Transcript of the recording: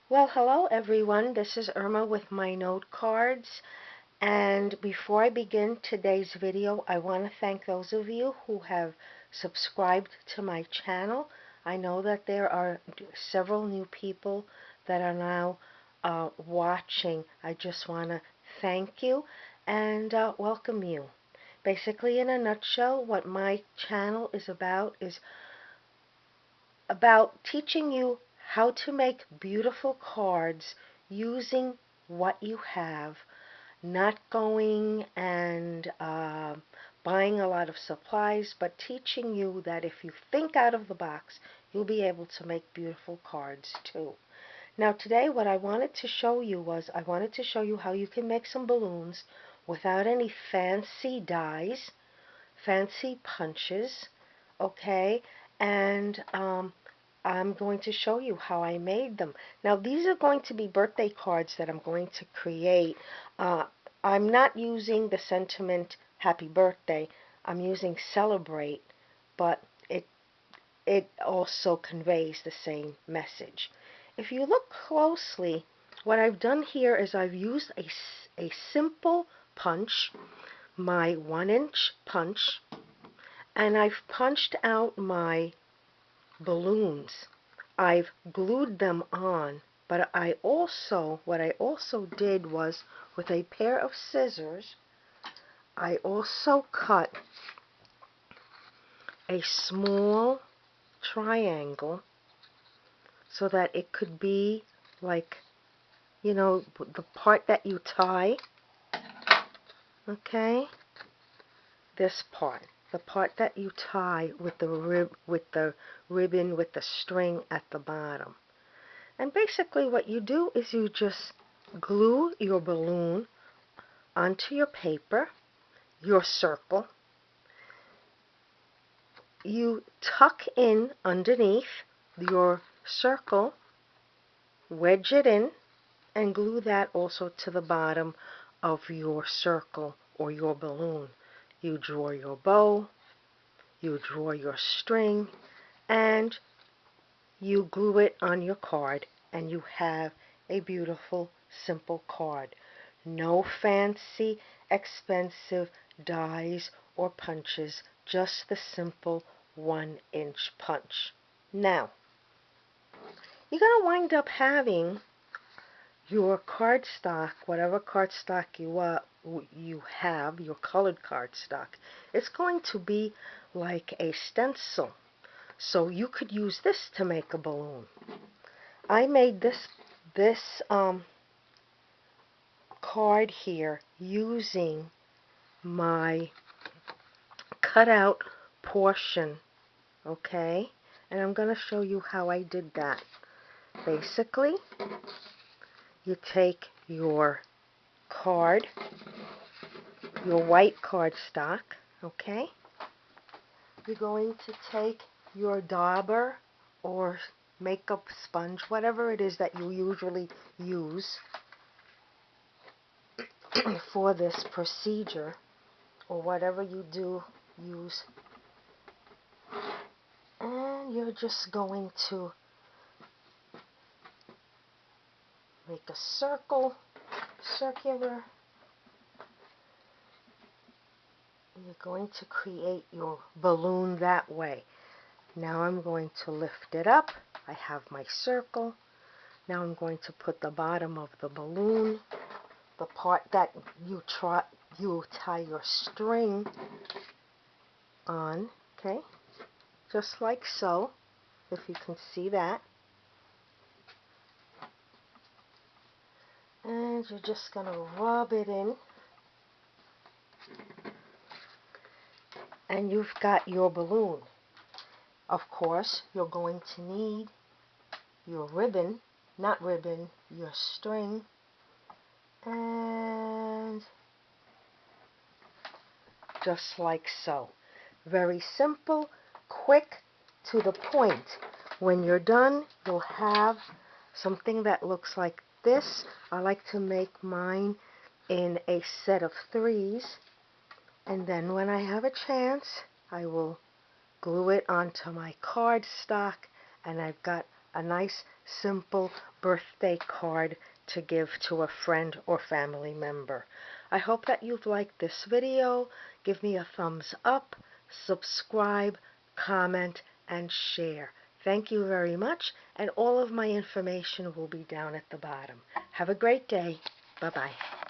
Well, hello everyone. This is Irma with my note cards. And before I begin today's video, I want to thank those of you who have subscribed to my channel. I know that there are several new people that are now watching. I just want to thank you and welcome you. Basically, in a nutshell, what my channel is about teaching you how to make beautiful cards using what you have, not going and buying a lot of supplies, but teaching you that if you think out of the box, you'll be able to make beautiful cards too. Now today what I wanted to show you was I wanted to show you how you can make some balloons without any fancy dies, fancy punches, okay? And I'm going to show you how I made them. Now these are going to be birthday cards that I'm going to create. Uh, I'm not using the sentiment happy birthday. I'm using celebrate, but it also conveys the same message. If you look closely, what I've done here is I've used a simple punch, my 1-inch punch, and I've punched out my balloons. I've glued them on, but what I also did was with a pair of scissors, I also cut a small triangle so that it could be like, the part that you tie, okay? This part, the part that you tie with the ribbon with the string at the bottom. And basically what you do is you just glue your balloon onto your paper, your circle. You tuck in underneath your circle, wedge it in, and glue that also to the bottom of your circle or your balloon. You draw your bow, you draw your string, and you glue it on your card, and you have a beautiful, simple card. No fancy, expensive dies or punches, just the simple 1-inch punch. Now, you're going to wind up having your cardstock, whatever cardstock you have, your colored cardstock. It's going to be like a stencil. So you could use this to make a balloon. I made this card here using my cutout portion, okay? And I'm going to show you how I did that. Basically, you take your card, your white cardstock, okay? You're going to take your dauber or makeup sponge, whatever it is that you usually use for this procedure, or whatever you do use, and you're just going to make a circular. You're going to create your balloon that way. Now I'm going to lift it up. I have my circle. Now I'm going to put the bottom of the balloon, the part that you tie your string on, okay? Just like so, if you can see that. And you're just going to rub it in. And you've got your balloon. Of course, you're going to need your ribbon, your string, and just like so. Very simple, quick, to the point. When you're done, you'll have something that looks like this. I like to make mine in a set of 3s, and then when I have a chance, I will glue it onto my cardstock, and I've got a nice, simple birthday card to give to a friend or family member. I hope that you've liked this video. Give me a thumbs up, subscribe, comment, and share. Thank you very much, and all of my information will be down at the bottom. Have a great day. Bye-bye.